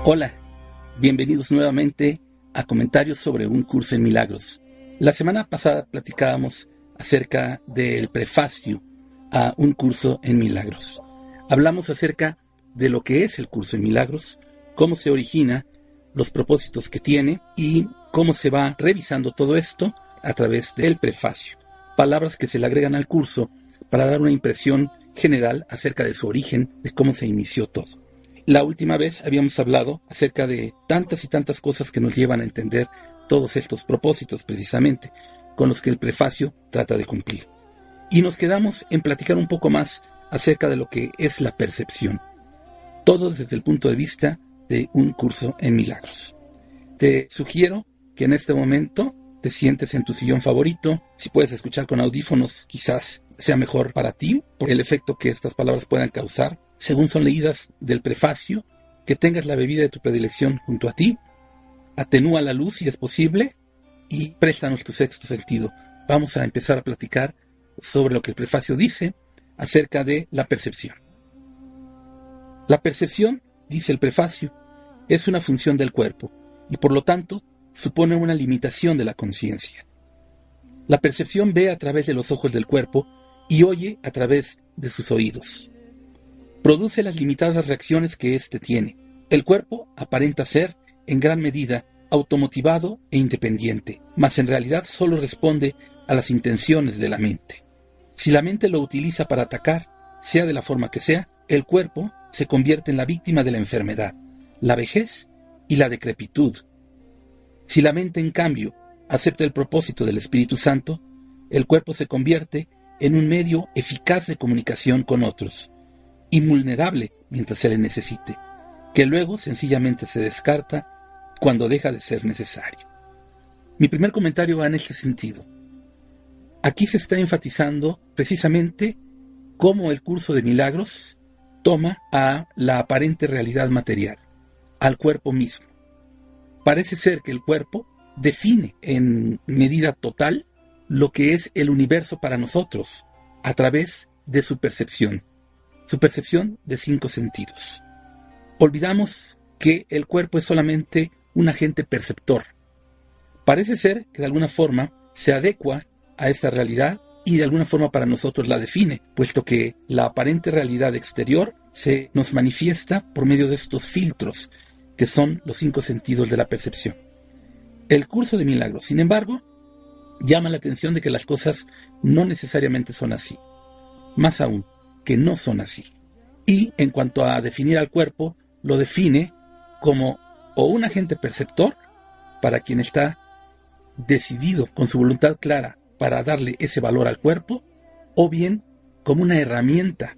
Hola, bienvenidos nuevamente a comentarios sobre un curso en milagros. La semana pasada platicábamos acerca del prefacio a un curso en milagros. Hablamos acerca de lo que es el curso en milagros, cómo se origina, los propósitos que tiene y cómo se va revisando todo esto a través del prefacio. Palabras que se le agregan al curso para dar una impresión general acerca de su origen, de cómo se inició todo. La última vez habíamos hablado acerca de tantas y tantas cosas que nos llevan a entender todos estos propósitos precisamente, con los que el prefacio trata de cumplir. Y nos quedamos en platicar un poco más acerca de lo que es la percepción. Todo desde el punto de vista de un curso en milagros. Te sugiero que en este momento te sientes en tu sillón favorito. Si puedes escuchar con audífonos, quizás sea mejor para ti, por el efecto que estas palabras puedan causar, según son leídas del prefacio, que tengas la bebida de tu predilección junto a ti, atenúa la luz si es posible y préstanos tu sexto sentido. Vamos a empezar a platicar sobre lo que el prefacio dice acerca de la percepción. La percepción, dice el prefacio, es una función del cuerpo y por lo tanto supone una limitación de la conciencia. La percepción ve a través de los ojos del cuerpo y oye a través de sus oídos. Produce las limitadas reacciones que éste tiene. El cuerpo aparenta ser, en gran medida, automotivado e independiente, mas en realidad solo responde a las intenciones de la mente. Si la mente lo utiliza para atacar, sea de la forma que sea, el cuerpo se convierte en la víctima de la enfermedad, la vejez y la decrepitud. Si la mente, en cambio, acepta el propósito del Espíritu Santo, el cuerpo se convierte en un medio eficaz de comunicación con otros, invulnerable mientras se le necesite, que luego sencillamente se descarta cuando deja de ser necesario. Mi primer comentario va en este sentido. Aquí se está enfatizando precisamente cómo el curso de milagros toma a la aparente realidad material, al cuerpo mismo. Parece ser que el cuerpo define en medida total lo que es el universo para nosotros, a través de su percepción de 5 sentidos. Olvidamos que el cuerpo es solamente un agente perceptor. Parece ser que de alguna forma se adecua a esta realidad y de alguna forma para nosotros la define, puesto que la aparente realidad exterior se nos manifiesta por medio de estos filtros, que son los 5 sentidos de la percepción. El curso de milagros, sin embargo, llama la atención de que las cosas no necesariamente son así. Más aún, que no son así. Y en cuanto a definir al cuerpo, lo define como o un agente perceptor para quien está decidido con su voluntad clara para darle ese valor al cuerpo, o bien como una herramienta,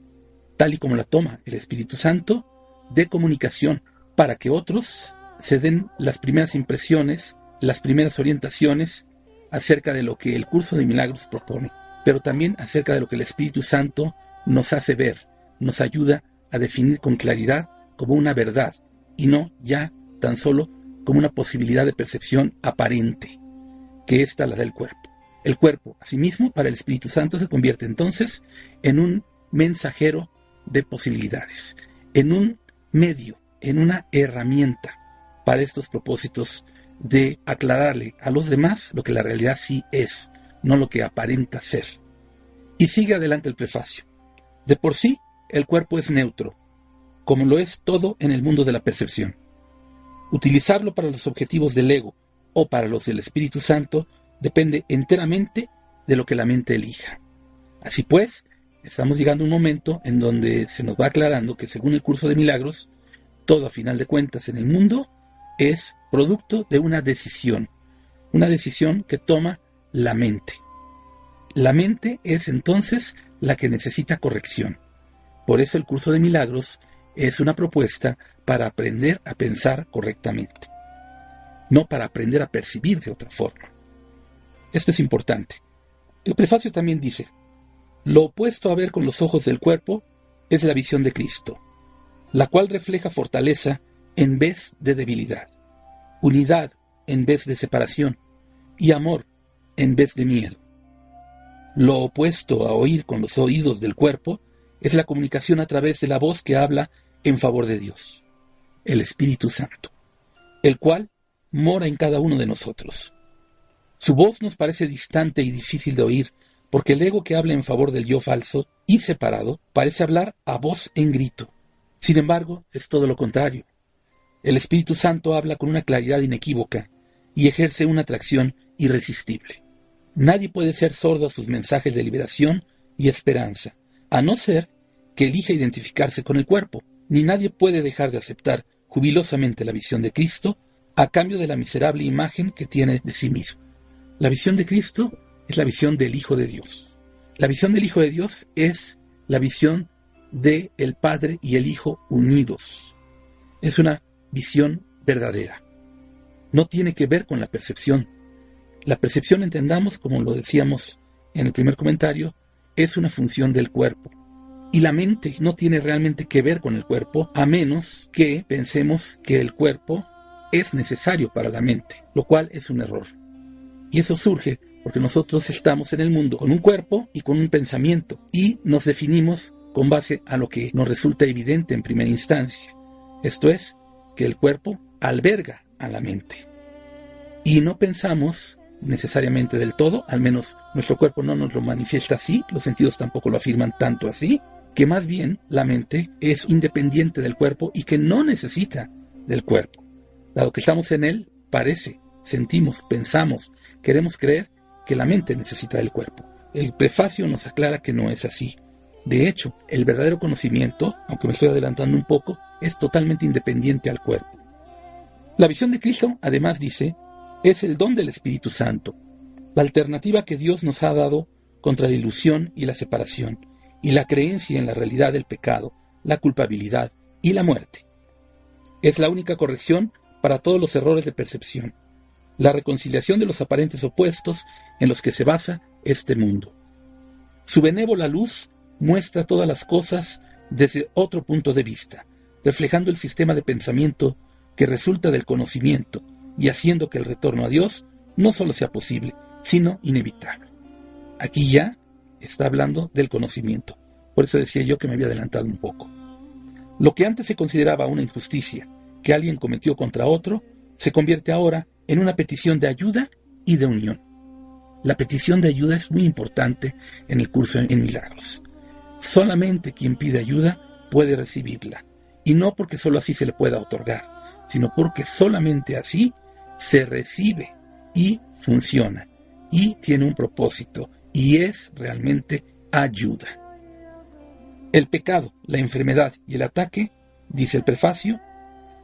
tal y como la toma el Espíritu Santo, de comunicación para que otros se den las primeras impresiones, las primeras orientaciones acerca de lo que el curso de milagros propone, pero también acerca de lo que el Espíritu Santo nos hace ver, nos ayuda a definir con claridad como una verdad y no ya tan solo como una posibilidad de percepción aparente, que ésta la da el cuerpo. El cuerpo, asimismo, para el Espíritu Santo se convierte entonces en un mensajero de posibilidades, en un medio, en una herramienta para estos propósitos de aclararle a los demás lo que la realidad sí es, no lo que aparenta ser. Y sigue adelante el prefacio. De por sí, el cuerpo es neutro, como lo es todo en el mundo de la percepción. Utilizarlo para los objetivos del ego o para los del Espíritu Santo depende enteramente de lo que la mente elija. Así pues, estamos llegando a un momento en donde se nos va aclarando que según el curso de milagros, todo a final de cuentas en el mundo es producto de una decisión que toma la mente. La mente es entonces la que necesita corrección. Por eso el curso de milagros es una propuesta para aprender a pensar correctamente, no para aprender a percibir de otra forma. Esto es importante. El prefacio también dice: lo opuesto a ver con los ojos del cuerpo es la visión de Cristo, la cual refleja fortaleza en vez de debilidad, unidad en vez de separación y amor en vez de miedo. Lo opuesto a oír con los oídos del cuerpo es la comunicación a través de la voz que habla en favor de Dios. el Espíritu Santo, el cual mora en cada uno de nosotros. Su voz nos parece distante y difícil de oír, porque el ego que habla en favor del yo falso y separado parece hablar a voz en grito. Sin embargo, es todo lo contrario. El Espíritu Santo habla con una claridad inequívoca y ejerce una atracción irresistible. Nadie puede ser sordo a sus mensajes de liberación y esperanza, a no ser que elija identificarse con el cuerpo, ni nadie puede dejar de aceptar jubilosamente la visión de Cristo a cambio de la miserable imagen que tiene de sí mismo. La visión de Cristo es la visión del Hijo de Dios. La visión del Hijo de Dios es la visión de el Padre y el Hijo unidos. Es una visión verdadera. No tiene que ver con la percepción. La percepción, entendamos, como lo decíamos en el primer comentario, es una función del cuerpo. Y la mente no tiene realmente que ver con el cuerpo, a menos que pensemos que el cuerpo es necesario para la mente, lo cual es un error. Y eso surge porque nosotros estamos en el mundo con un cuerpo y con un pensamiento, y nos definimos con base a lo que nos resulta evidente en primera instancia. Esto es, que el cuerpo alberga a la mente. Y no pensamos necesariamente del todo, al menos nuestro cuerpo no nos lo manifiesta así, los sentidos tampoco lo afirman tanto así, que más bien la mente es independiente del cuerpo y que no necesita del cuerpo. Dado que estamos en él, parece, sentimos, pensamos, queremos creer que la mente necesita del cuerpo. El prefacio nos aclara que no es así. De hecho, el verdadero conocimiento, aunque me estoy adelantando un poco, es totalmente independiente al cuerpo. La visión de Cristo, además, dice, es el don del Espíritu Santo, la alternativa que Dios nos ha dado contra la ilusión y la separación, y la creencia en la realidad del pecado, la culpabilidad y la muerte. Es la única corrección para todos los errores de percepción, la reconciliación de los aparentes opuestos en los que se basa este mundo. Su benévola luz muestra todas las cosas desde otro punto de vista, reflejando el sistema de pensamiento que resulta del conocimiento y haciendo que el retorno a Dios no solo sea posible, sino inevitable. Aquí ya está hablando del conocimiento. Por eso decía yo que me había adelantado un poco. Lo que antes se consideraba una injusticia que alguien cometió contra otro, se convierte ahora en una petición de ayuda y de unión. La petición de ayuda es muy importante en el curso en milagros. Solamente quien pide ayuda puede recibirla, y no porque solo así se le pueda otorgar, sino porque solamente así se recibe y funciona, y tiene un propósito, y es realmente ayuda. El pecado, la enfermedad y el ataque, dice el prefacio,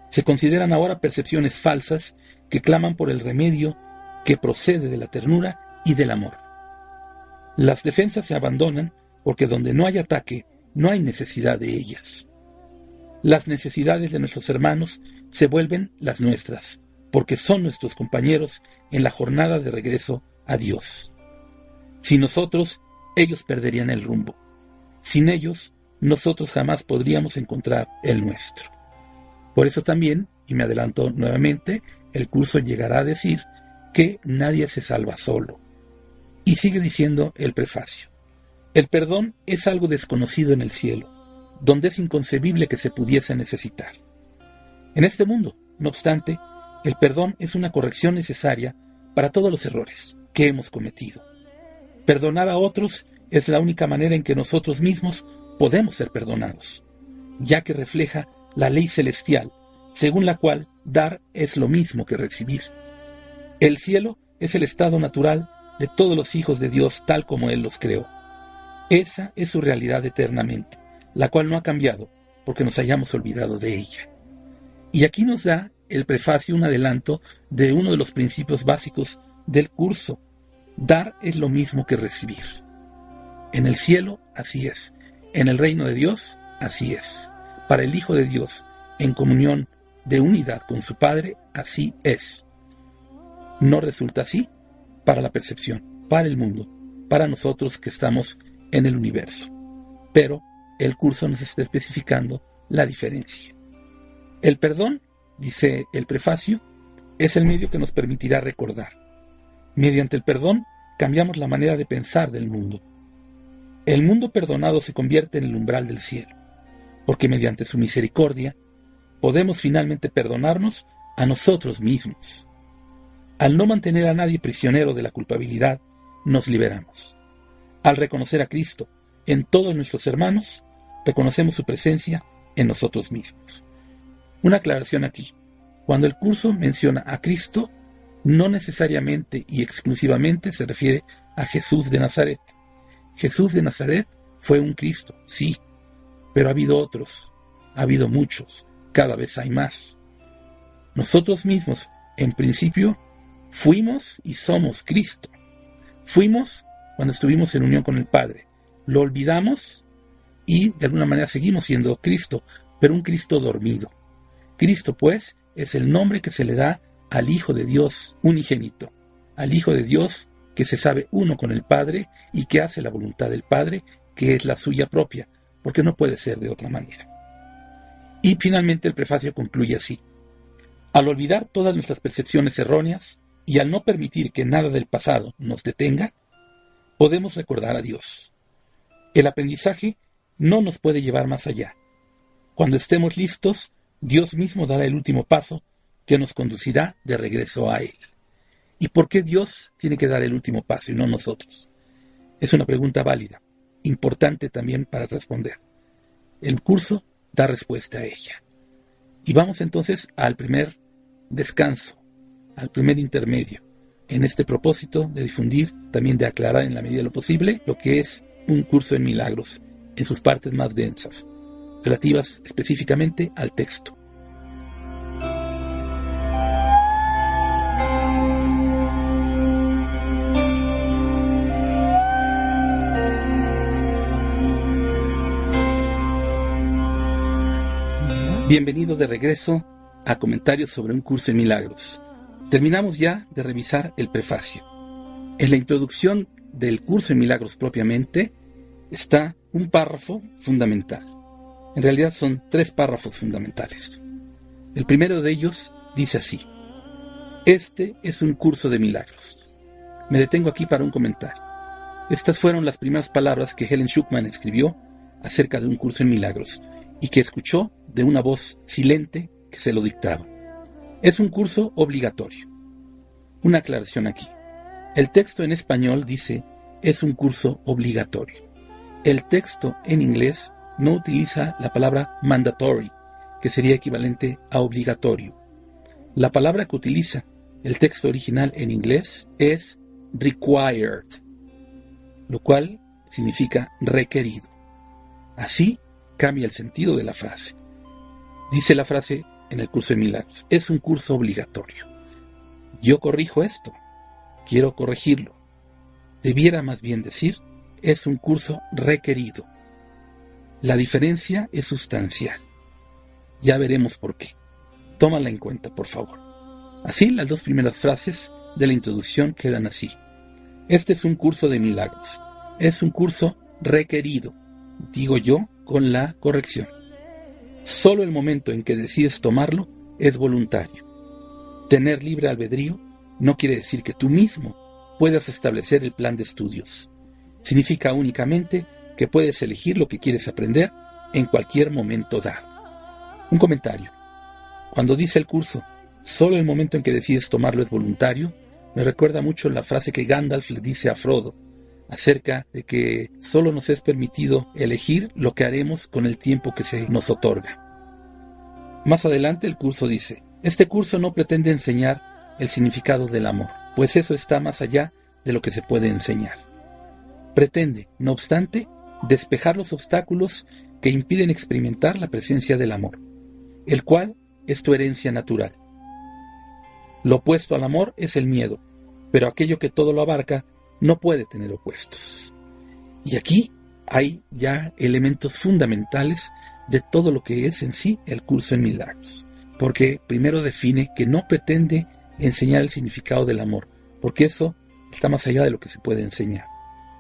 se consideran ahora percepciones falsas que claman por el remedio que procede de la ternura y del amor. Las defensas se abandonan porque donde no hay ataque, no hay necesidad de ellas. Las necesidades de nuestros hermanos se vuelven las nuestras, porque son nuestros compañeros en la jornada de regreso a Dios. Sin nosotros, ellos perderían el rumbo. Sin ellos, nosotros jamás podríamos encontrar el nuestro. Por eso también, y me adelanto nuevamente, el curso llegará a decir que nadie se salva solo. Y sigue diciendo el prefacio. El perdón es algo desconocido en el cielo, donde es inconcebible que se pudiese necesitar. En este mundo, no obstante, el perdón es una corrección necesaria para todos los errores que hemos cometido. Perdonar a otros es la única manera en que nosotros mismos podemos ser perdonados, ya que refleja la ley celestial, según la cual dar es lo mismo que recibir. El cielo es el estado natural de todos los hijos de Dios tal como Él los creó. Esa es su realidad eternamente, la cual no ha cambiado porque nos hayamos olvidado de ella. Y aquí nos da el prefacio un adelanto de uno de los principios básicos del curso. Dar es lo mismo que recibir. En el cielo, así es. En el reino de Dios, así es. Para el Hijo de Dios, en comunión de unidad con su Padre, así es. No resulta así para la percepción, para el mundo, para nosotros que estamos en el universo. Pero el curso nos está especificando la diferencia. El perdón, dice el prefacio, es el medio que nos permitirá recordar. Mediante el perdón cambiamos la manera de pensar del mundo. El mundo perdonado se convierte en el umbral del cielo, porque mediante su misericordia, podemos finalmente perdonarnos a nosotros mismos. Al no mantener a nadie prisionero de la culpabilidad, nos liberamos. Al reconocer a Cristo en todos nuestros hermanos, reconocemos su presencia en nosotros mismos. Una aclaración aquí. Cuando el curso menciona a Cristo, no necesariamente y exclusivamente se refiere a Jesús de Nazaret. Jesús de Nazaret fue un Cristo, sí, pero ha habido otros, ha habido muchos, cada vez hay más. Nosotros mismos, en principio, fuimos y somos Cristo. Fuimos cuando estuvimos en unión con el Padre. Lo olvidamos y de alguna manera seguimos siendo Cristo, pero un Cristo dormido. Cristo, pues, es el nombre que se le da al Hijo de Dios unigénito, al Hijo de Dios que se sabe uno con el Padre y que hace la voluntad del Padre, que es la suya propia, porque no puede ser de otra manera. Y finalmente el prefacio concluye así. Al olvidar todas nuestras percepciones erróneas y al no permitir que nada del pasado nos detenga, podemos recordar a Dios. El aprendizaje no nos puede llevar más allá. Cuando estemos listos, Dios mismo dará el último paso que nos conducirá de regreso a Él. ¿Y por qué Dios tiene que dar el último paso y no nosotros? Es una pregunta válida, importante también para responder. El curso da respuesta a ella. Y vamos entonces al primer descanso, al primer intermedio, en este propósito de difundir, también de aclarar en la medida de lo posible, lo que es un curso en milagros, en sus partes más densas, relativas específicamente al texto. Bienvenido de regreso a Comentarios sobre un curso en milagros. Terminamos ya de revisar el prefacio. En la introducción del curso en milagros propiamente está un párrafo fundamental. En realidad son 3 párrafos fundamentales. El primero de ellos dice así: este es un curso de milagros. Me detengo aquí para un comentario. Estas fueron las primeras palabras que Helen Schucman escribió acerca de un curso en milagros y que escuchó de una voz silente que se lo dictaba. Es un curso obligatorio. Una aclaración aquí. El texto en español dice, es un curso obligatorio. El texto en inglés no utiliza la palabra mandatory, que sería equivalente a obligatorio. La palabra que utiliza el texto original en inglés es required, lo cual significa requerido. Así cambia el sentido de la frase. Dice la frase en el curso de milagros, es un curso obligatorio. Yo corrijo esto, quiero corregirlo. Debiera más bien decir, es un curso requerido. La diferencia es sustancial. Ya veremos por qué. Tómala en cuenta, por favor. Así, las 2 primeras frases de la introducción quedan así. Este es un curso de milagros. Es un curso requerido, digo yo, con la corrección. Solo el momento en que decides tomarlo es voluntario. Tener libre albedrío no quiere decir que tú mismo puedas establecer el plan de estudios. Significa únicamente que puedes elegir lo que quieres aprender en cualquier momento dado. Un comentario. Cuando dice el curso, solo el momento en que decides tomarlo es voluntario, me recuerda mucho la frase que Gandalf le dice a Frodo, acerca de que solo nos es permitido elegir lo que haremos con el tiempo que se nos otorga. Más adelante el curso dice, este curso no pretende enseñar el significado del amor, pues eso está más allá de lo que se puede enseñar. Pretende, no obstante, despejar los obstáculos que impiden experimentar la presencia del amor, el cual es tu herencia natural. Lo opuesto al amor es el miedo, pero aquello que todo lo abarca no puede tener opuestos. Y aquí hay ya elementos fundamentales de todo lo que es en sí el curso en milagros, porque primero define que no pretende enseñar el significado del amor, porque eso está más allá de lo que se puede enseñar.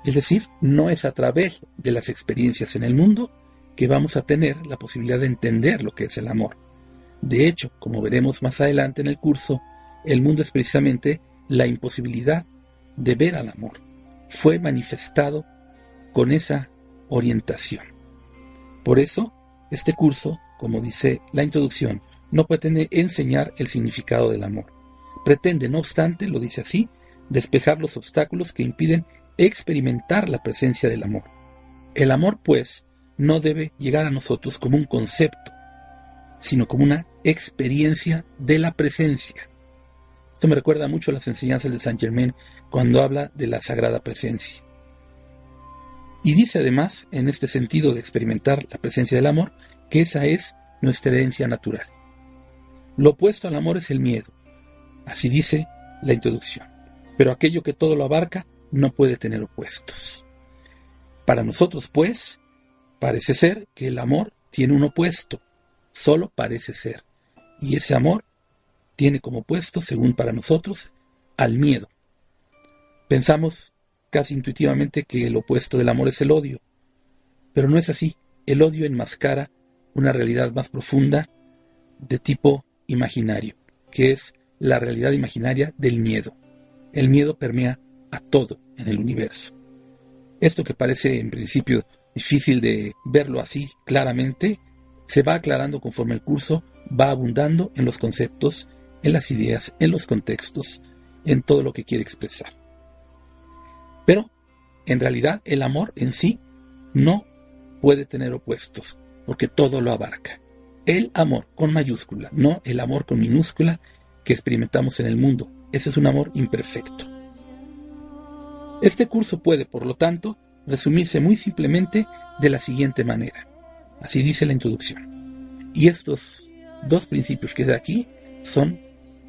Es decir, no es a través de las experiencias en el mundo que vamos a tener la posibilidad de entender lo que es el amor. De hecho, como veremos más adelante en el curso, el mundo es precisamente la imposibilidad de ver al amor. Fue manifestado con esa orientación. Por eso, este curso como dice la introducción, no pretende enseñar el significado del amor. Pretende, no obstante, lo dice así, despejar los obstáculos que impiden experimentar la presencia del amor. El amor, pues, no debe llegar a nosotros como un concepto, sino como una experiencia de la presencia. Esto me recuerda mucho a las enseñanzas de Saint Germain cuando habla de la sagrada presencia. Y dice además, en este sentido de experimentar la presencia del amor, que esa es nuestra herencia natural. Lo opuesto al amor es el miedo. Así dice la introducción. Pero aquello que todo lo abarca no puede tener opuestos. Para nosotros, pues, parece ser que el amor tiene un opuesto. Solo parece ser. Y ese amor tiene como opuesto, según para nosotros, al miedo. Pensamos casi intuitivamente que el opuesto del amor es el odio. Pero no es así. El odio enmascara una realidad más profunda de tipo imaginario, que es la realidad imaginaria del miedo. El miedo permea a todo en el universo. Esto que parece en principio difícil de verlo así claramente, se va aclarando conforme el curso va abundando en los conceptos, en las ideas, en los contextos, en todo lo que quiere expresar. Pero, en realidad, el amor en sí no puede tener opuestos, porque todo lo abarca. El amor con mayúscula, no el amor con minúscula que experimentamos en el mundo. Ese es un amor imperfecto. Este curso puede, por lo tanto, resumirse muy simplemente de la siguiente manera. Así dice la introducción. Y estos dos principios que de aquí son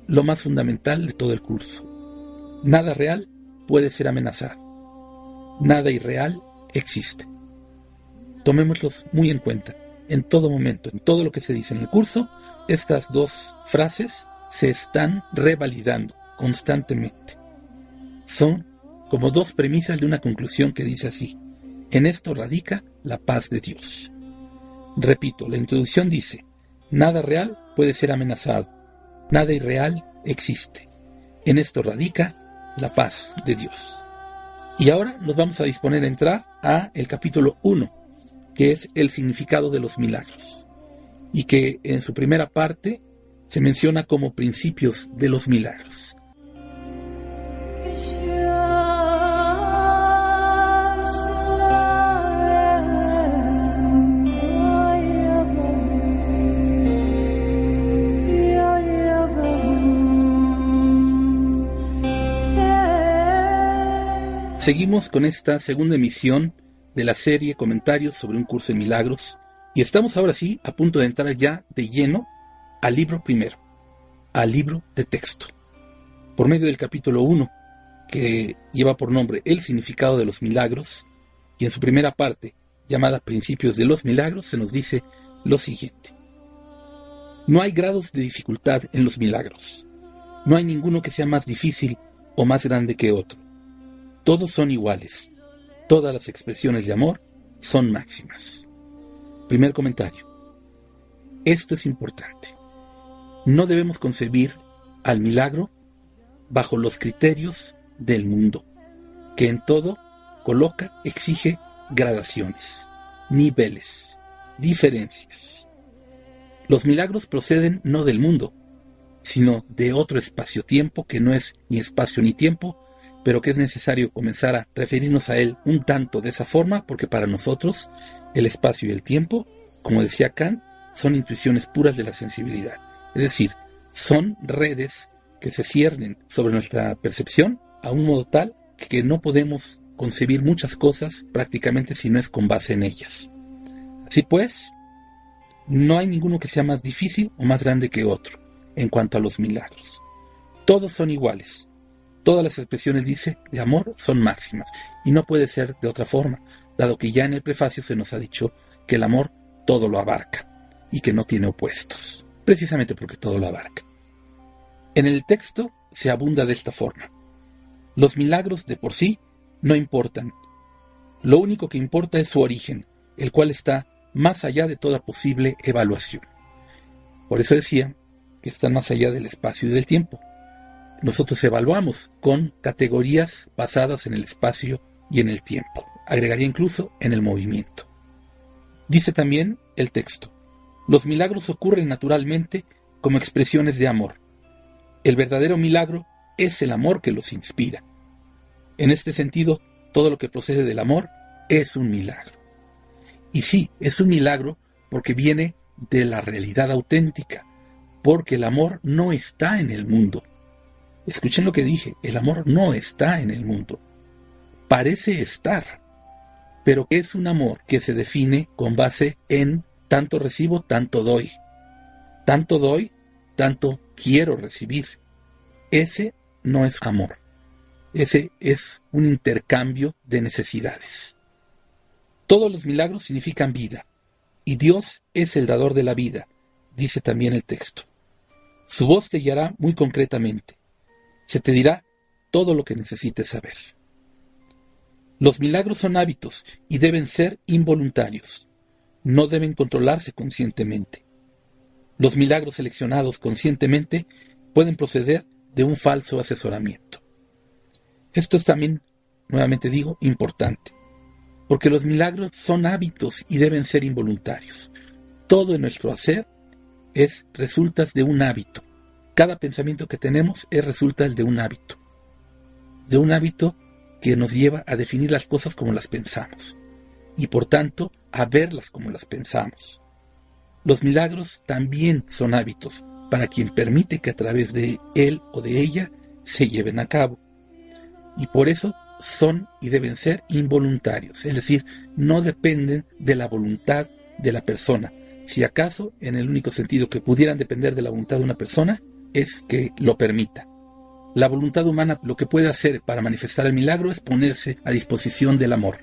lo más fundamental de todo el curso. Nada real puede ser amenazado. Nada irreal existe. Tomémoslos muy en cuenta. En todo momento, en todo lo que se dice en el curso, estas dos frases se están revalidando constantemente. Son como dos premisas de una conclusión que dice así: en esto radica la paz de Dios. Repito, la introducción dice: nada real puede ser amenazado, nada irreal existe. En esto radica la paz de Dios. Y ahora nos vamos a disponer a entrar a el capítulo 1, que es el significado de los milagros, y que en su primera parte se menciona como principios de los milagros. Seguimos con esta segunda emisión de la serie Comentarios sobre un curso en milagros, y estamos ahora sí a punto de entrar ya de lleno al libro primero, al libro de texto. Por medio del capítulo 1, que lleva por nombre El significado de los milagros, y en su primera parte, llamada Principios de los milagros, se nos dice lo siguiente: no hay grados de dificultad en los milagros. No hay ninguno que sea más difícil o más grande que otro. Todos son iguales. Todas las expresiones de amor son máximas. Primer comentario. Esto es importante. No debemos concebir al milagro bajo los criterios del mundo, que en todo coloca, exige gradaciones, niveles, diferencias. Los milagros proceden no del mundo, sino de otro espacio-tiempo que no es ni espacio ni tiempo, pero que es necesario comenzar a referirnos a él un tanto de esa forma, porque para nosotros el espacio y el tiempo, como decía Kant, son intuiciones puras de la sensibilidad. Es decir, son redes que se ciernen sobre nuestra percepción a un modo tal que no podemos concebir muchas cosas prácticamente si no es con base en ellas. Así pues, no hay ninguno que sea más difícil o más grande que otro en cuanto a los milagros. Todos son iguales. Todas las expresiones, dice, de amor son máximas, y no puede ser de otra forma, dado que ya en el prefacio se nos ha dicho que el amor todo lo abarca, y que no tiene opuestos, precisamente porque todo lo abarca. En el texto se abunda de esta forma: los milagros de por sí no importan. Lo único que importa es su origen, el cual está más allá de toda posible evaluación. Por eso decía que están más allá del espacio y del tiempo. Nosotros evaluamos con categorías basadas en el espacio y en el tiempo. Agregaría incluso en el movimiento. Dice también el texto: Los milagros ocurren naturalmente como expresiones de amor. El verdadero milagro es el amor que los inspira. En este sentido, todo lo que procede del amor es un milagro. Y sí, es un milagro porque viene de la realidad auténtica, porque el amor no está en el mundo. Escuchen lo que dije, el amor no está en el mundo. Parece estar, pero es un amor que se define con base en tanto recibo, tanto doy. Tanto doy, tanto quiero recibir. Ese no es amor. Ese es un intercambio de necesidades. Todos los milagros significan vida, y Dios es el dador de la vida, dice también el texto. Su voz te guiará muy concretamente. Se te dirá todo lo que necesites saber. Los milagros son hábitos y deben ser involuntarios. No deben controlarse conscientemente. Los milagros seleccionados conscientemente pueden proceder de un falso asesoramiento. Esto es también, nuevamente digo, importante, porque los milagros son hábitos y deben ser involuntarios. Todo en nuestro hacer resulta de un hábito. Cada pensamiento que tenemos resulta de un hábito que nos lleva a definir las cosas como las pensamos, y por tanto a verlas como las pensamos. Los milagros también son hábitos para quien permite que a través de él o de ella se lleven a cabo. Y por eso son y deben ser involuntarios, es decir, no dependen de la voluntad de la persona. Si acaso, en el único sentido que pudieran depender de la voluntad de una persona, es que lo permita. La voluntad humana lo que puede hacer para manifestar el milagro es ponerse a disposición del amor,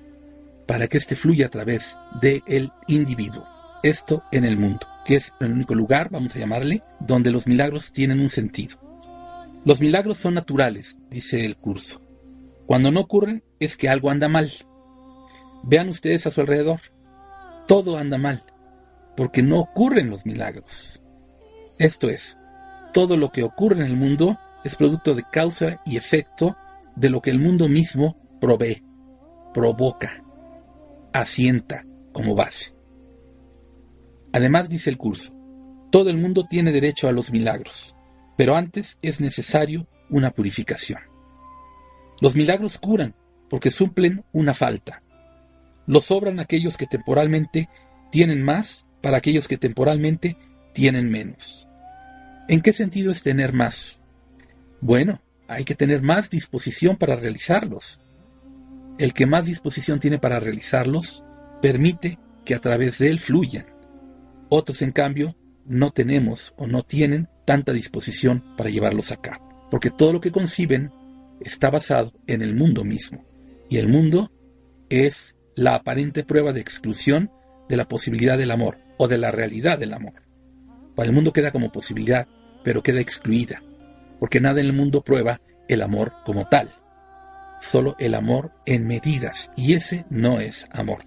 para que éste fluya a través del individuo. Esto en el mundo, que es el único lugar, vamos a llamarle, donde los milagros tienen un sentido. Los milagros son naturales, dice el curso. Cuando no ocurren es que algo anda mal. Vean ustedes a su alrededor. Todo anda mal, porque no ocurren los milagros. Esto es, todo lo que ocurre en el mundo es producto de causa y efecto de lo que el mundo mismo provee, provoca, asienta como base. Además, dice el curso, todo el mundo tiene derecho a los milagros, pero antes es necesario una purificación. Los milagros curan porque suplen una falta. Los sobran aquellos que temporalmente tienen más para aquellos que temporalmente tienen menos. ¿En qué sentido es tener más? Bueno, hay que tener más disposición para realizarlos. El que más disposición tiene para realizarlos permite que a través de él fluyan. Otros, en cambio, no tenemos o no tienen tanta disposición para llevarlos a cabo, porque todo lo que conciben está basado en el mundo mismo, y el mundo es la aparente prueba de exclusión de la posibilidad del amor o de la realidad del amor. Para el mundo queda como posibilidad, pero queda excluida, porque nada en el mundo prueba el amor como tal, solo el amor en medidas, y ese no es amor.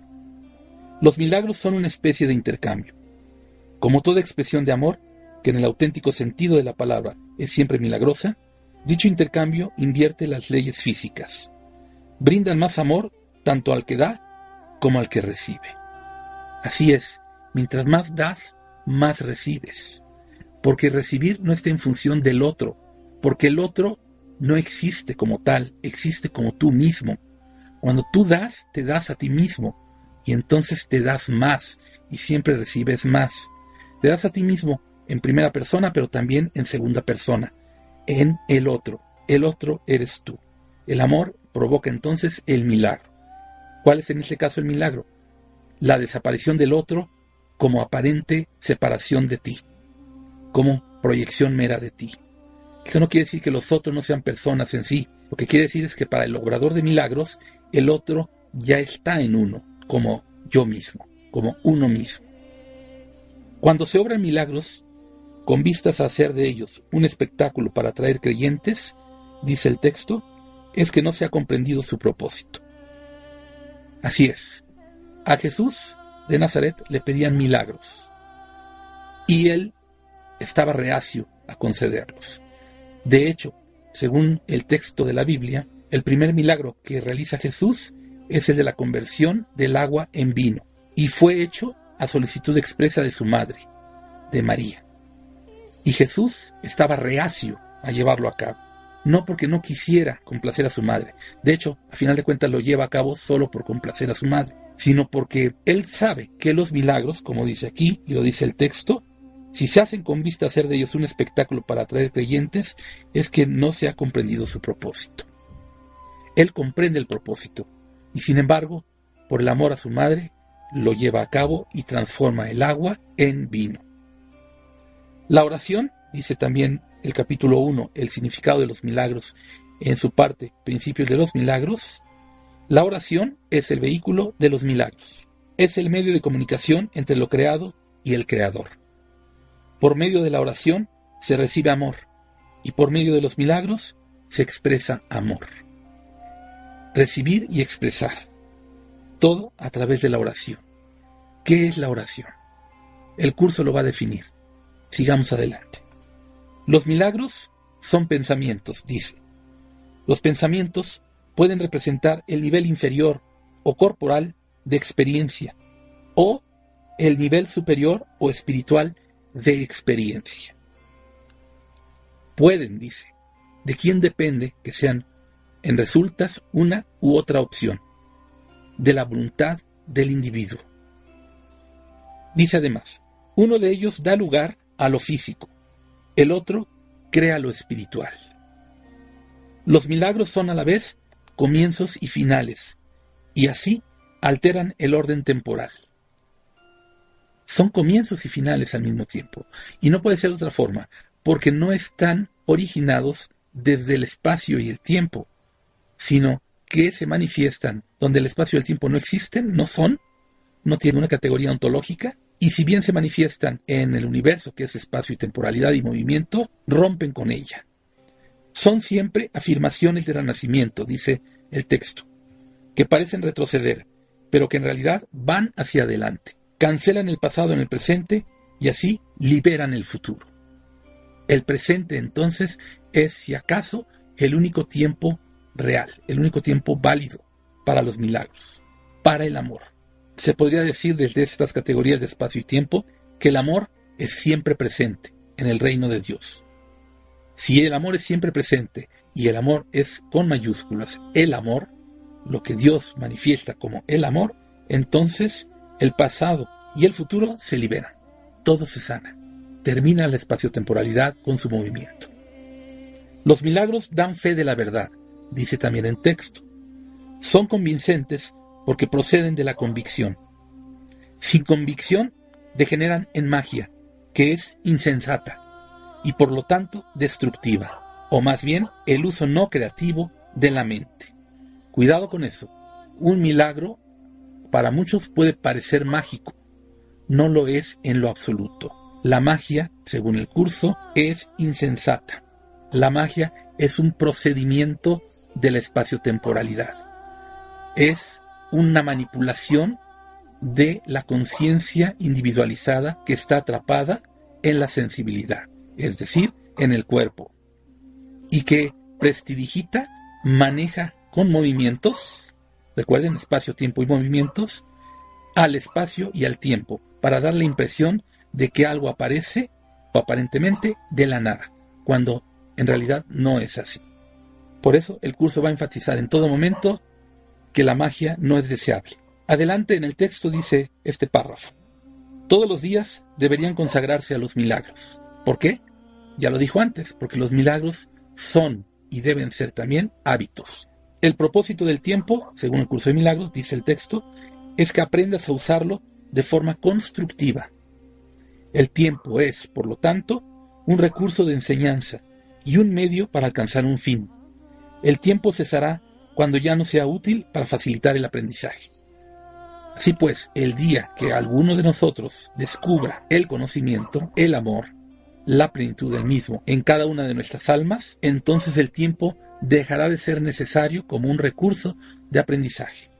Los milagros son una especie de intercambio. Como toda expresión de amor, que en el auténtico sentido de la palabra es siempre milagrosa, dicho intercambio invierte las leyes físicas. Brindan más amor tanto al que da como al que recibe. Así es, mientras más das, más recibes. Porque recibir no está en función del otro, porque el otro no existe como tal, existe como tú mismo. Cuando tú das, te das a ti mismo, y entonces te das más, y siempre recibes más. Te das a ti mismo en primera persona, pero también en segunda persona, en el otro. El otro eres tú. El amor provoca entonces el milagro. ¿Cuál es en este caso el milagro? La desaparición del otro como aparente separación de ti, como proyección mera de ti. Eso no quiere decir que los otros no sean personas en sí. Lo que quiere decir es que para el obrador de milagros, el otro ya está en uno, como yo mismo, como uno mismo. Cuando se obran milagros, con vistas a hacer de ellos un espectáculo para atraer creyentes, dice el texto, es que no se ha comprendido su propósito. Así es, a Jesús de Nazaret le pedían milagros, y él estaba reacio a concederlos. De hecho, según el texto de la Biblia, el primer milagro que realiza Jesús es el de la conversión del agua en vino, y fue hecho a solicitud expresa de su madre. de María. Y Jesús estaba reacio a llevarlo a cabo, no porque no quisiera complacer a su madre. De hecho, a final de cuentas lo lleva a cabo solo por complacer a su madre, sino porque él sabe que los milagros, como dice aquí y lo dice el texto, si se hacen con vista a hacer de ellos un espectáculo para atraer creyentes, es que no se ha comprendido su propósito. Él comprende el propósito y sin embargo, por el amor a su madre, lo lleva a cabo y transforma el agua en vino. La oración, dice también el capítulo 1, el significado de los milagros, en su parte, principios de los milagros. La oración es el vehículo de los milagros. Es el medio de comunicación entre lo creado y el Creador. Por medio de la oración se recibe amor y por medio de los milagros se expresa amor. Recibir y expresar. Todo a través de la oración. ¿Qué es la oración? El curso lo va a definir. Sigamos adelante. Los milagros son pensamientos, dice. Los pensamientos pueden representar el nivel inferior o corporal de experiencia o el nivel superior o espiritual de experiencia. Pueden, dice. ¿De quién depende que sean en resultas una u otra opción? De la voluntad del individuo. Dice además, uno de ellos da lugar a lo físico, el otro crea lo espiritual. Los milagros son a la vez comienzos y finales, y así alteran el orden temporal. Son comienzos y finales al mismo tiempo, y no puede ser de otra forma, porque no están originados desde el espacio y el tiempo, sino que se manifiestan donde el espacio y el tiempo no existen, no tienen una categoría ontológica, y si bien se manifiestan en el universo, que es espacio y temporalidad y movimiento, rompen con ella. Son siempre afirmaciones del renacimiento, dice el texto, que parecen retroceder, pero que en realidad van hacia adelante. Cancelan el pasado en el presente y así liberan el futuro. El presente, entonces, es, si acaso, el único tiempo real, el único tiempo válido para los milagros, para el amor. Se podría decir desde estas categorías de espacio y tiempo que el amor es siempre presente en el reino de Dios. Si el amor es siempre presente y el amor es con mayúsculas, el amor, lo que Dios manifiesta como el amor, entonces el pasado y el futuro se liberan. Todo se sana. Termina la espaciotemporalidad con su movimiento. Los milagros dan fe de la verdad, dice también el texto. Son convincentes porque proceden de la convicción. Sin convicción degeneran en magia, que es insensata y por lo tanto destructiva, o más bien el uso no creativo de la mente. Cuidado con eso. Un milagro para muchos puede parecer mágico, no lo es en lo absoluto. La magia, según el curso, es insensata. La magia es un procedimiento de la espaciotemporalidad. Es una manipulación de la conciencia individualizada que está atrapada en la sensibilidad, es decir, en el cuerpo, y que prestidigita, maneja con movimientos, recuerden, espacio, tiempo y movimientos, al espacio y al tiempo, para dar la impresión de que algo aparece, o aparentemente, de la nada, cuando en realidad no es así. Por eso el curso va a enfatizar en todo momento que la magia no es deseable. Adelante en el texto dice este párrafo. Todos los días deberían consagrarse a los milagros. ¿Por qué? Ya lo dijo antes, porque los milagros son y deben ser también hábitos. El propósito del tiempo, según el curso de milagros, dice el texto, es que aprendas a usarlo de forma constructiva. El tiempo es, por lo tanto, un recurso de enseñanza y un medio para alcanzar un fin. El tiempo cesará cuando ya no sea útil para facilitar el aprendizaje. Así pues, el día que alguno de nosotros descubra el conocimiento, el amor, la plenitud del mismo en cada una de nuestras almas, entonces el tiempo dejará de ser necesario como un recurso de aprendizaje.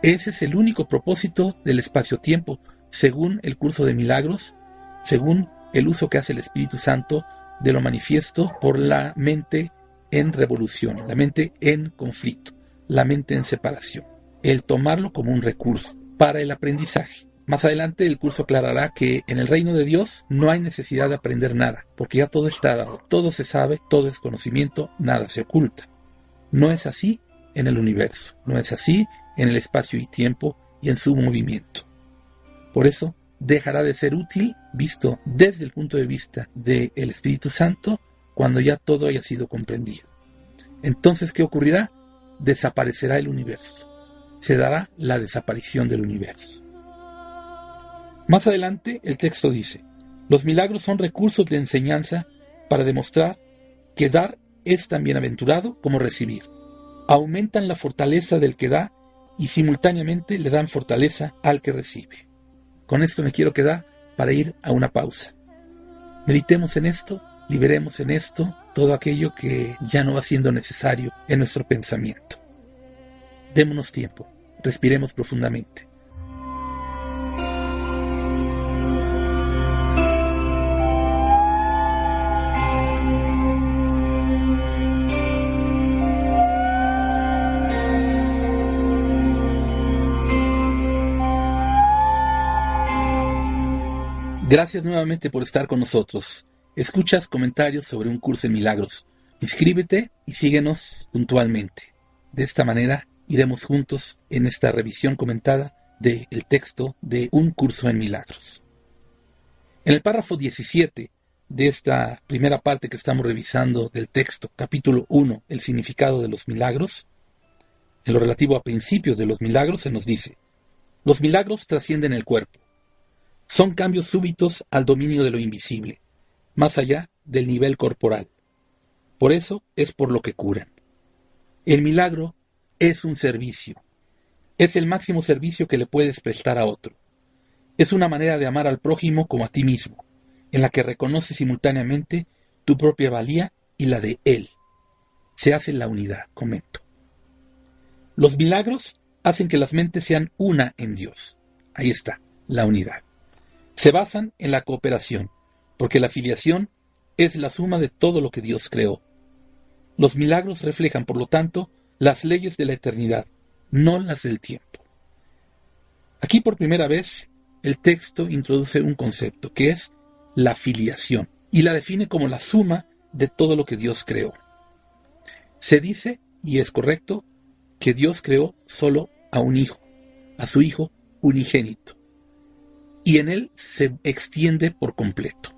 Ese es el único propósito del espacio-tiempo, según el curso de milagros, según el uso que hace el Espíritu Santo de lo manifiesto por la mente en revolución, la mente en conflicto, la mente en separación. El tomarlo como un recurso para el aprendizaje. Más adelante el curso aclarará que en el reino de Dios no hay necesidad de aprender nada, porque ya todo está dado, todo se sabe, todo es conocimiento, nada se oculta. No es así en el universo, no es así en el espacio y tiempo y en su movimiento. Por eso dejará de ser útil, visto desde el punto de vista del Espíritu Santo, cuando ya todo haya sido comprendido. Entonces, ¿qué ocurrirá? Desaparecerá el universo. Se dará la desaparición del universo. Más adelante, el texto dice: los milagros son recursos de enseñanza para demostrar que dar es tan bienaventurado como recibir. Aumentan la fortaleza del que da y simultáneamente le dan fortaleza al que recibe. Con esto me quiero quedar para ir a una pausa. Meditemos en esto, liberemos en esto todo aquello que ya no va siendo necesario en nuestro pensamiento. Démonos tiempo, respiremos profundamente. Gracias nuevamente por estar con nosotros. Escuchas comentarios sobre un curso en milagros. Inscríbete y síguenos puntualmente. De esta manera iremos juntos en esta revisión comentada del texto de un curso en milagros. En el párrafo 17 de esta primera parte que estamos revisando del texto, capítulo 1, el significado de los milagros, en lo relativo a principios de los milagros se nos dice: los milagros trascienden el cuerpo. Son cambios súbitos al dominio de lo invisible, más allá del nivel corporal. Por eso es por lo que curan. El milagro es un servicio. Es el máximo servicio que le puedes prestar a otro. Es una manera de amar al prójimo como a ti mismo, en la que reconoces simultáneamente tu propia valía y la de él. Se hace la unidad, comento. Los milagros hacen que las mentes sean una en Dios. Ahí está, la unidad. Se basan en la cooperación, porque la filiación es la suma de todo lo que Dios creó. Los milagros reflejan, por lo tanto, las leyes de la eternidad, no las del tiempo. Aquí por primera vez el texto introduce un concepto, que es la filiación, y la define como la suma de todo lo que Dios creó. Se dice, y es correcto, que Dios creó solo a un hijo, a su hijo unigénito, y en él se extiende por completo.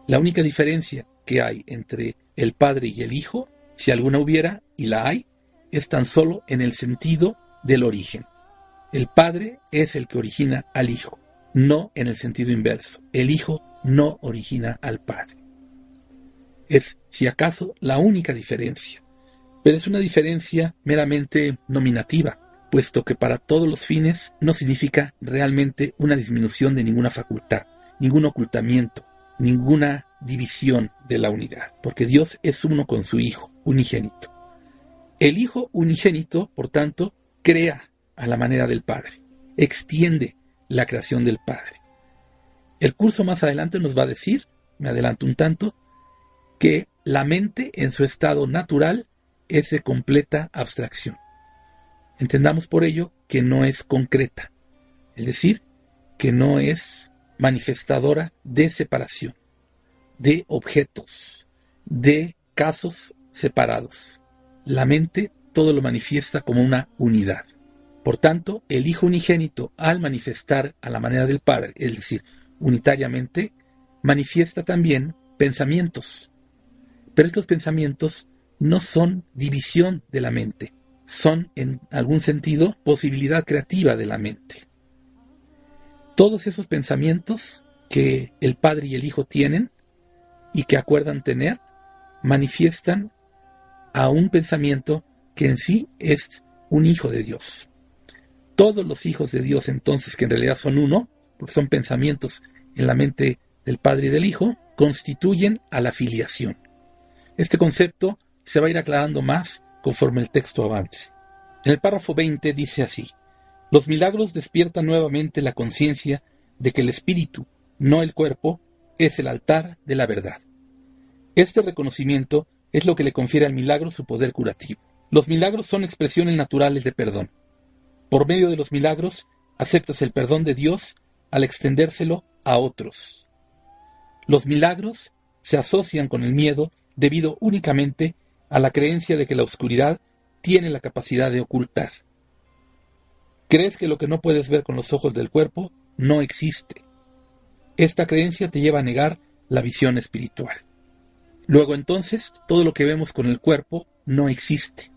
La única diferencia que hay entre el Padre y el Hijo, si alguna hubiera, y la hay, es tan solo en el sentido del origen. El Padre es el que origina al Hijo, no en el sentido inverso. El Hijo no origina al Padre. Es, si acaso, la única diferencia, pero es una diferencia meramente nominativa, puesto que para todos los fines no significa realmente una disminución de ninguna facultad, ningún ocultamiento, ninguna división de la unidad, porque Dios es uno con su Hijo unigénito. El Hijo unigénito, por tanto, crea a la manera del Padre, extiende la creación del Padre. El curso más adelante nos va a decir, me adelanto un tanto, que la mente en su estado natural es de completa abstracción. Entendamos por ello que no es concreta, es decir, que no es manifestadora de separación, de objetos, de casos separados. La mente todo lo manifiesta como una unidad. Por tanto, el Hijo unigénito, al manifestar a la manera del Padre, es decir, unitariamente, manifiesta también pensamientos. Pero estos pensamientos no son división de la mente, son en algún sentido posibilidad creativa de la mente. Todos esos pensamientos que el Padre y el Hijo tienen y que acuerdan tener, manifiestan a un pensamiento que en sí es un hijo de Dios. Todos los hijos de Dios, entonces, que en realidad son uno, porque son pensamientos en la mente del Padre y del Hijo, constituyen a la filiación. Este concepto se va a ir aclarando más conforme el texto avance. En el párrafo 20 dice así: los milagros despiertan nuevamente la conciencia de que el espíritu, no el cuerpo, es el altar de la verdad. Este reconocimiento es lo que le confiere al milagro su poder curativo. Los milagros son expresiones naturales de perdón. Por medio de los milagros, aceptas el perdón de Dios al extendérselo a otros. Los milagros se asocian con el miedo debido únicamente a la creencia de que la oscuridad tiene la capacidad de ocultar. Crees que lo que no puedes ver con los ojos del cuerpo no existe. Esta creencia te lleva a negar la visión espiritual. Luego entonces, todo lo que vemos con el cuerpo no existe.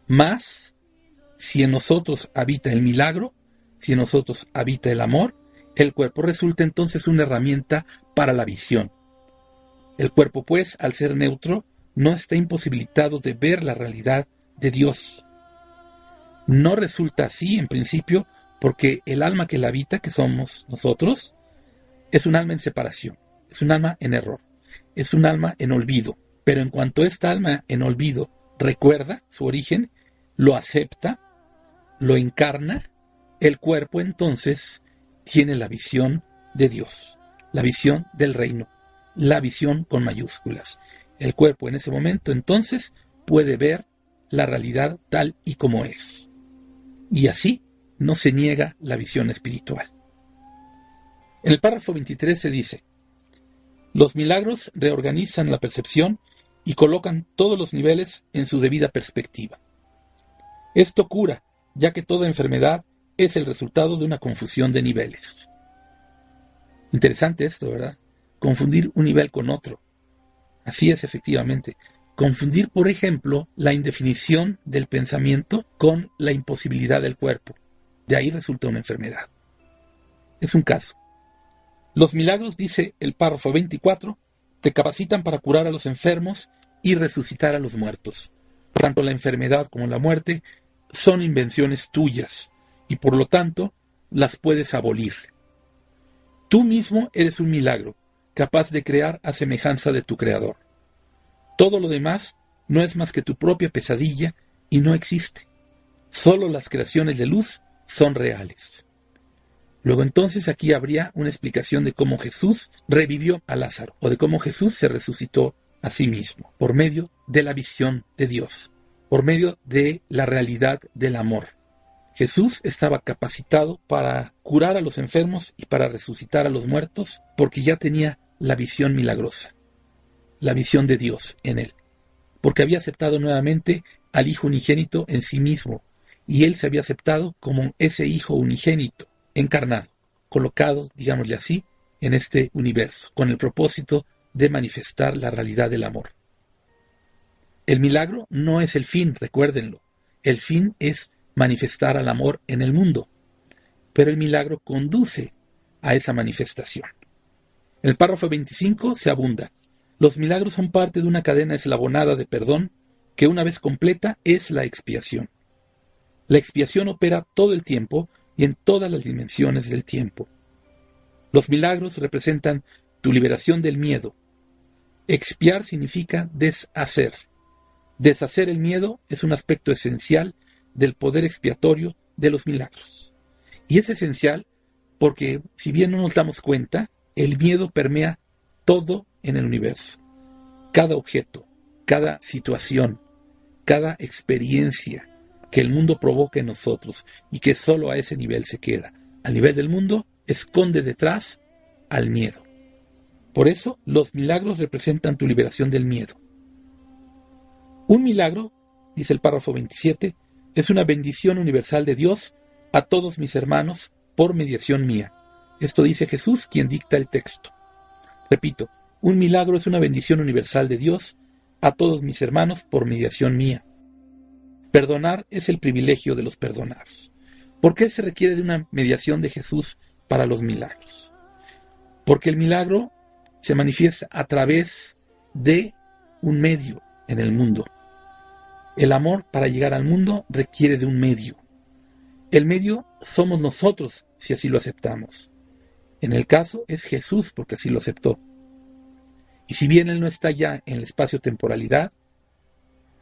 Mas, si en nosotros habita el milagro, si en nosotros habita el amor, el cuerpo resulta entonces una herramienta para la visión. El cuerpo, pues, al ser neutro, no está imposibilitado de ver la realidad de Dios. No resulta así, en principio, porque el alma que la habita, que somos nosotros, es un alma en separación, es un alma en error, es un alma en olvido. Pero en cuanto esta alma en olvido recuerda su origen, lo acepta, lo encarna, el cuerpo entonces tiene la visión de Dios, la visión del reino, la visión con mayúsculas. El cuerpo en ese momento entonces puede ver la realidad tal y como es. Y así no se niega la visión espiritual. En el párrafo 23 se dice: los milagros reorganizan la percepción y colocan todos los niveles en su debida perspectiva. Esto cura, ya que toda enfermedad es el resultado de una confusión de niveles. Interesante esto, ¿verdad? Confundir un nivel con otro. Así es, efectivamente. Confundir, por ejemplo, la indefinición del pensamiento con la imposibilidad del cuerpo. De ahí resulta una enfermedad. Es un caso. Los milagros, dice el párrafo 24, te capacitan para curar a los enfermos y resucitar a los muertos. Tanto la enfermedad como la muerte son invenciones tuyas y por lo tanto las puedes abolir. Tú mismo eres un milagro, capaz de crear a semejanza de tu Creador. Todo lo demás no es más que tu propia pesadilla y no existe. Solo las creaciones de luz son reales. Luego entonces aquí habría una explicación de cómo Jesús revivió a Lázaro, o de cómo Jesús se resucitó a sí mismo, por medio de la visión de Dios, por medio de la realidad del amor. Jesús estaba capacitado para curar a los enfermos y para resucitar a los muertos, porque ya tenía la visión milagrosa, la visión de Dios en él, porque había aceptado nuevamente al Hijo unigénito en sí mismo, y él se había aceptado como ese Hijo unigénito, encarnado, colocado, digámosle así, en este universo, con el propósito de manifestar la realidad del amor. El milagro no es el fin, recuérdenlo. El fin es manifestar al amor en el mundo, pero el milagro conduce a esa manifestación. En el párrafo 25 se abunda. Los milagros son parte de una cadena eslabonada de perdón que una vez completa es la expiación. La expiación opera todo el tiempo y en todas las dimensiones del tiempo. Los milagros representan tu liberación del miedo. Expiar significa deshacer. Deshacer el miedo es un aspecto esencial del poder expiatorio de los milagros. Y es esencial porque, si bien no nos damos cuenta, el miedo permea todo en el universo. Cada objeto, cada situación, cada experiencia que el mundo provoca en nosotros y que solo a ese nivel se queda, al nivel del mundo, esconde detrás al miedo. Por eso, los milagros representan tu liberación del miedo. Un milagro, dice el párrafo 27, es una bendición universal de Dios a todos mis hermanos por mediación mía. Esto dice Jesús, quien dicta el texto. Repito, un milagro es una bendición universal de Dios a todos mis hermanos por mediación mía. Perdonar es el privilegio de los perdonados. ¿Por qué se requiere de una mediación de Jesús para los milagros? Porque el milagro se manifiesta a través de un medio en el mundo. El amor para llegar al mundo requiere de un medio. El medio somos nosotros si así lo aceptamos. En el caso es Jesús porque así lo aceptó. Y si bien Él no está ya en la espacio-temporalidad,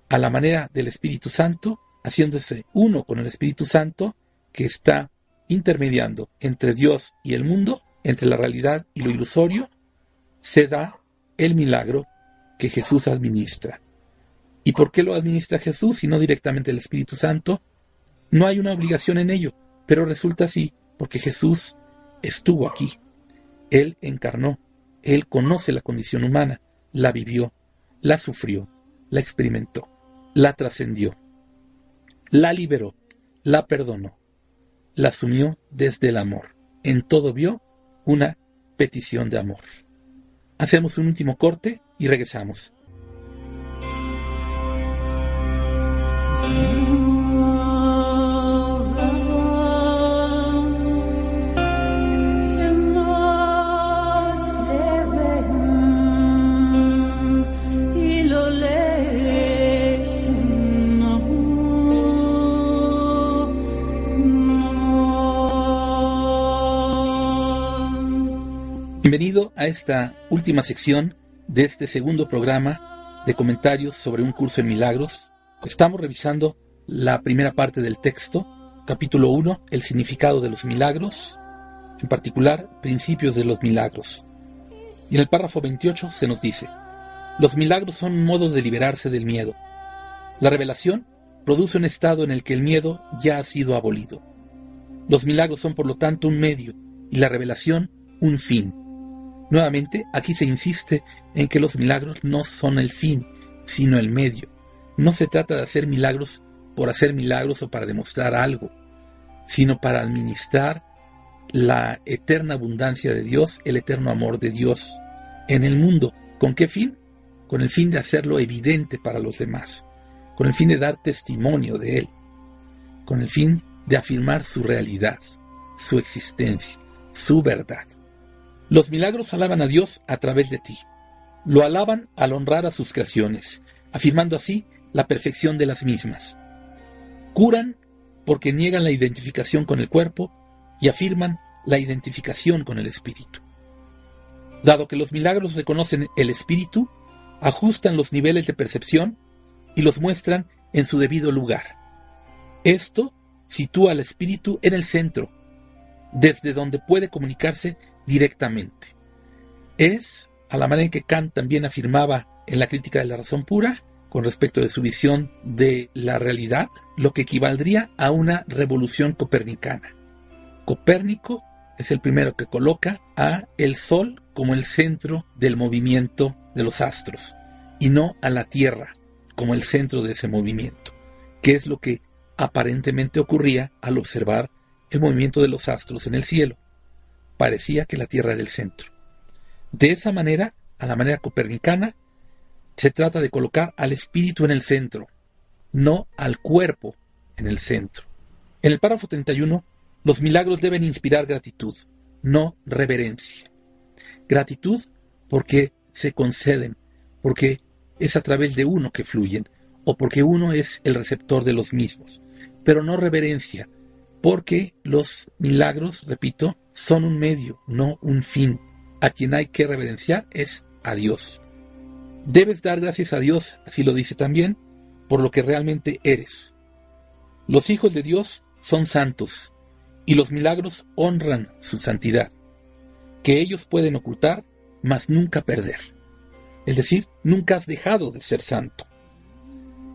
a la manera del Espíritu Santo, haciéndose uno con el Espíritu Santo, que está intermediando entre Dios y el mundo, entre la realidad y lo ilusorio, se da el milagro que Jesús administra. ¿Y por qué lo administra Jesús y no directamente el Espíritu Santo? No hay una obligación en ello, Pero resulta así porque Jesús estuvo aquí. Él encarnó, Él conoce la condición humana, la vivió, la sufrió, la experimentó, la trascendió, la liberó, la perdonó, la asumió desde el amor. En todo vio una petición de amor. Hacemos un último corte y regresamos. Bienvenido a esta última sección de este segundo programa de comentarios sobre un curso en milagros. Estamos revisando la primera parte del texto, capítulo 1, el significado de los milagros, en particular, principios de los milagros. Y en el párrafo 28 se nos dice: los milagros son un modo de liberarse del miedo. La revelación produce un estado en el que el miedo ya ha sido abolido. Los milagros son, por lo tanto, un medio y la revelación un fin. Nuevamente, aquí se insiste en que los milagros no son el fin, sino el medio. No se trata de hacer milagros por hacer milagros o para demostrar algo, sino para administrar la eterna abundancia de Dios, el eterno amor de Dios en el mundo. ¿Con qué fin? Con el fin de hacerlo evidente para los demás, con el fin de dar testimonio de Él, con el fin de afirmar su realidad, su existencia, su verdad. Los milagros alaban a Dios a través de ti. Lo alaban al honrar a sus creaciones, afirmando así la perfección de las mismas. Curan porque niegan la identificación con el cuerpo y afirman la identificación con el espíritu. Dado que los milagros reconocen el espíritu, ajustan los niveles de percepción y los muestran en su debido lugar. Esto sitúa al espíritu en el centro, desde donde puede comunicarse directamente. Es, a la manera en que Kant también afirmaba en la crítica de la razón pura, con respecto de su visión de la realidad, lo que equivaldría a una revolución copernicana. Copérnico es el primero que coloca a el Sol como el centro del movimiento de los astros, y no a la Tierra como el centro de ese movimiento, que es lo que aparentemente ocurría al observar el movimiento de los astros en el cielo. Parecía que la Tierra era el centro. De esa manera, a la manera copernicana, se trata de colocar al espíritu en el centro, no al cuerpo en el centro. En el párrafo 31, los milagros deben inspirar gratitud, no reverencia. Gratitud porque se conceden, porque es a través de uno que fluyen, o porque uno es el receptor de los mismos, pero no reverencia, porque los milagros, repito, son un medio, no un fin. A quien hay que reverenciar es a Dios. Debes dar gracias a Dios, así lo dice también, por lo que realmente eres. Los hijos de Dios son santos, y los milagros honran su santidad, que ellos pueden ocultar, mas nunca perder. Es decir, nunca has dejado de ser santo.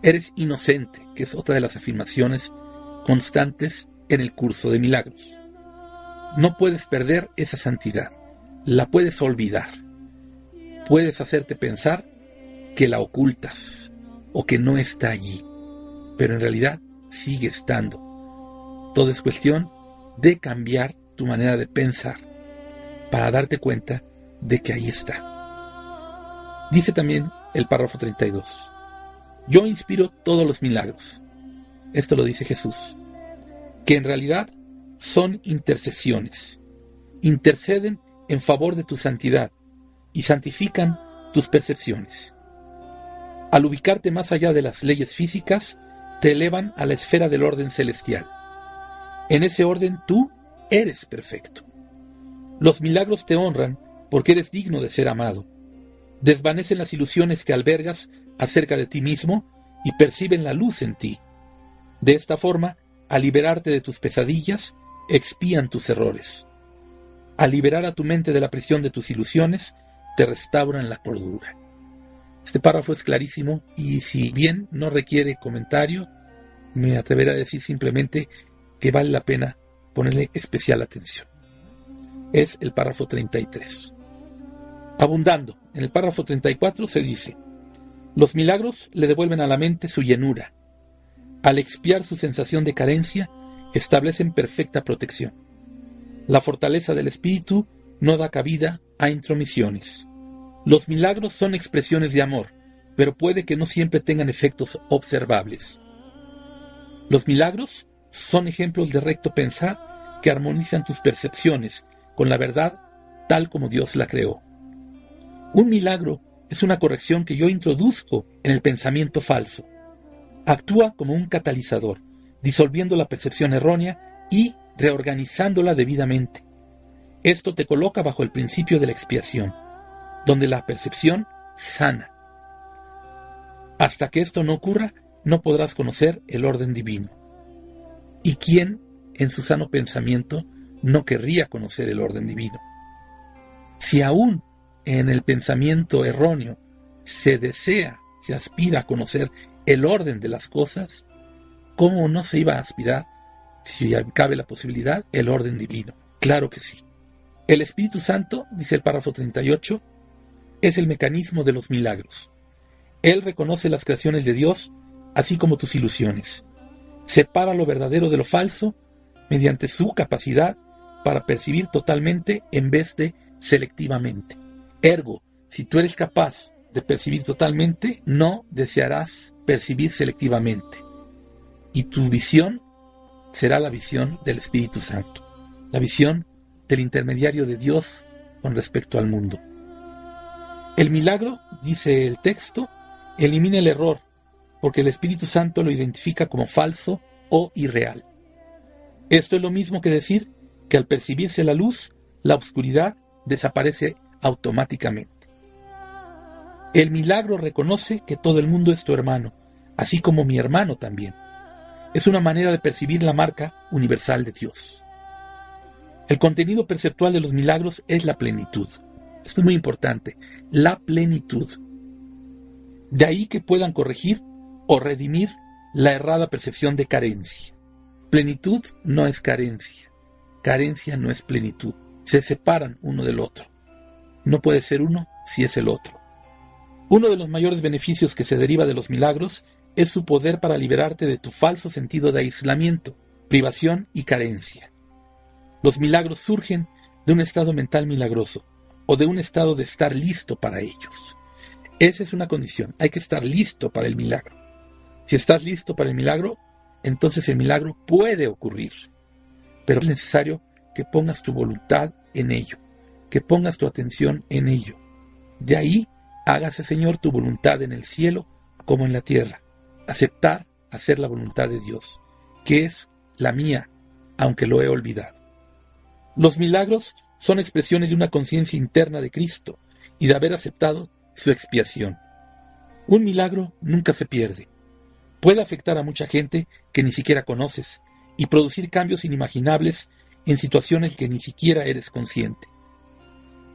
Eres inocente, que es otra de las afirmaciones constantes en el curso de milagros. No puedes perder esa santidad, la puedes olvidar. Puedes hacerte pensar que la ocultas o que no está allí, pero en realidad sigue estando. Todo es cuestión de cambiar tu manera de pensar para darte cuenta de que ahí está. Dice también el párrafo 32: yo inspiro todos los milagros. Esto lo dice Jesús, que en realidad son intercesiones. Interceden en favor de tu santidad y santifican tus percepciones. Al ubicarte más allá de las leyes físicas, te elevan a la esfera del orden celestial. En ese orden tú eres perfecto. Los milagros te honran porque eres digno de ser amado. Desvanecen las ilusiones que albergas acerca de ti mismo y perciben la luz en ti. De esta forma, al liberarte de tus pesadillas, expían tus errores. Al liberar a tu mente de la prisión de tus ilusiones, te restauran la cordura. Este párrafo es clarísimo y si bien no requiere comentario, me atreveré a decir simplemente que vale la pena ponerle especial atención. Es el párrafo 33. Abundando, en el párrafo 34 se dice: los milagros le devuelven a la mente su llenura. Al expiar su sensación de carencia, establecen perfecta protección. La fortaleza del espíritu no da cabida a intromisiones. Los milagros son expresiones de amor, pero puede que no siempre tengan efectos observables. Los milagros son ejemplos de recto pensar que armonizan tus percepciones con la verdad tal como Dios la creó. Un milagro es una corrección que yo introduzco en el pensamiento falso. Actúa como un catalizador, disolviendo la percepción errónea y reorganizándola debidamente. Esto te coloca bajo el principio de la expiación, donde la percepción sana. Hasta que esto no ocurra, no podrás conocer el orden divino. ¿Y quién, en su sano pensamiento, no querría conocer el orden divino? Si aún en el pensamiento erróneo se desea, se aspira a conocer el orden de las cosas, ¿cómo no se iba a aspirar, si cabe la posibilidad, el orden divino? Claro que sí. El Espíritu Santo, dice el párrafo 38, es el mecanismo de los milagros. Él reconoce las creaciones de Dios, así como tus ilusiones. Separa lo verdadero de lo falso mediante su capacidad para percibir totalmente en vez de selectivamente. Ergo, si tú eres capaz de percibir totalmente, no desearás percibir selectivamente. Y tu visión será la visión del Espíritu Santo, la visión del intermediario de Dios con respecto al mundo. El milagro, dice el texto, elimina el error, porque el Espíritu Santo lo identifica como falso o irreal. Esto es lo mismo que decir que al percibirse la luz, la oscuridad desaparece automáticamente. El milagro reconoce que todo el mundo es tu hermano, así como mi hermano también. Es una manera de percibir la marca universal de Dios. El contenido perceptual de los milagros es la plenitud. Esto es muy importante, la plenitud. De ahí que puedan corregir o redimir la errada percepción de carencia. Plenitud no es carencia. Carencia no es plenitud. Se separan uno del otro. No puede ser uno si es el otro. Uno de los mayores beneficios que se deriva de los milagros es su poder para liberarte de tu falso sentido de aislamiento, privación y carencia. Los milagros surgen de un estado mental milagroso o de un estado de estar listo para ellos. Esa es una condición, hay que estar listo para el milagro. Si estás listo para el milagro, entonces el milagro puede ocurrir. Pero es necesario que pongas tu voluntad en ello, que pongas tu atención en ello. De ahí, hágase, Señor, tu voluntad en el cielo como en la tierra. Aceptar hacer la voluntad de Dios, que es la mía, aunque lo he olvidado. Los milagros son expresiones de una conciencia interna de Cristo y de haber aceptado su expiación. Un milagro nunca se pierde. Puede afectar a mucha gente que ni siquiera conoces y producir cambios inimaginables en situaciones que ni siquiera eres consciente.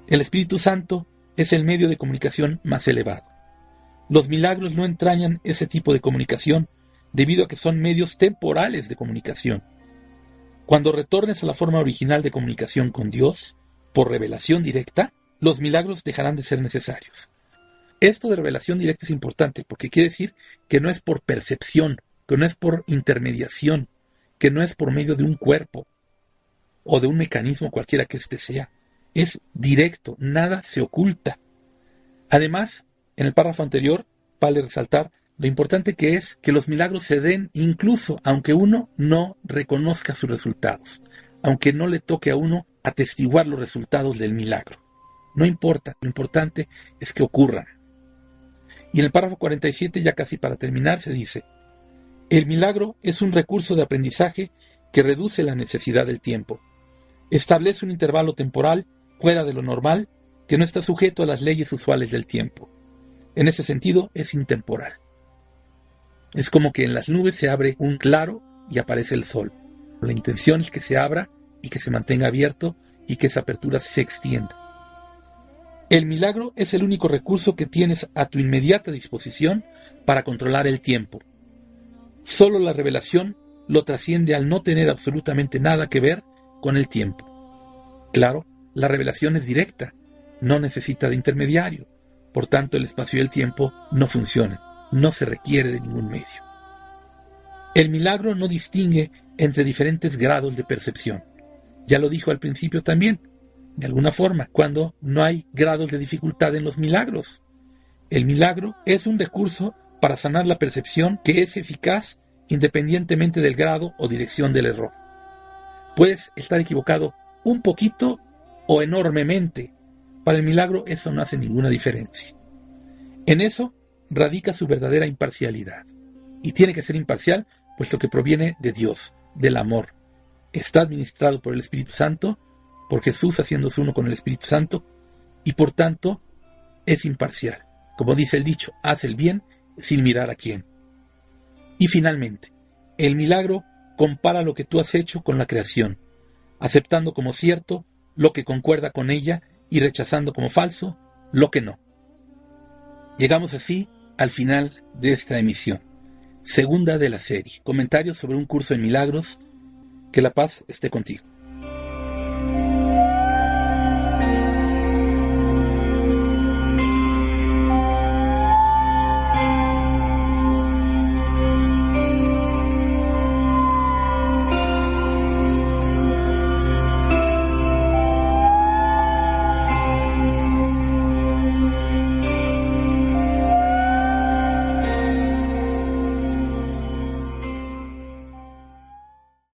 El Espíritu Santo es el medio de comunicación más elevado. Los milagros no entrañan ese tipo de comunicación debido a que son medios temporales de comunicación. Cuando retornes a la forma original de comunicación con Dios, por revelación directa, los milagros dejarán de ser necesarios. Esto de revelación directa es importante porque quiere decir que no es por percepción, que no es por intermediación, que no es por medio de un cuerpo o de un mecanismo cualquiera que éste sea. Es directo, nada se oculta. Además, en el párrafo anterior, vale resaltar lo importante que es que los milagros se den incluso aunque uno no reconozca sus resultados, aunque no le toque a uno atestiguar los resultados del milagro. No importa, lo importante es que ocurran. Y en el párrafo 47, ya casi para terminar, se dice: el milagro es un recurso de aprendizaje que reduce la necesidad del tiempo. Establece un intervalo temporal fuera de lo normal que no está sujeto a las leyes usuales del tiempo. En ese sentido, es intemporal. Es como que en las nubes se abre un claro y aparece el sol. La intención es que se abra y que se mantenga abierto y que esa apertura se extienda. El milagro es el único recurso que tienes a tu inmediata disposición para controlar el tiempo. Solo la revelación lo trasciende al no tener absolutamente nada que ver con el tiempo. Claro, la revelación es directa, no necesita de intermediario, por tanto el espacio y el tiempo no funcionan, no se requiere de ningún medio. El milagro no distingue entre diferentes grados de percepción. Ya lo dijo al principio también, de alguna forma, cuando no hay grados de dificultad en los milagros. El milagro es un recurso para sanar la percepción que es eficaz independientemente del grado o dirección del error. Puedes estar equivocado un poquito o enormemente. Para el milagro eso no hace ninguna diferencia. En eso radica su verdadera imparcialidad. Y tiene que ser imparcial, puesto que proviene de Dios, del amor. Está administrado por el Espíritu Santo, por Jesús haciéndose uno con el Espíritu Santo, y por tanto es imparcial. Como dice el dicho, haz el bien sin mirar a quién. Y finalmente, el milagro compara lo que tú has hecho con la creación, aceptando como cierto lo que concuerda con ella y rechazando como falso lo que no. Llegamos así al final de esta emisión, segunda de la serie, comentarios sobre un curso en milagros. Que la paz esté contigo.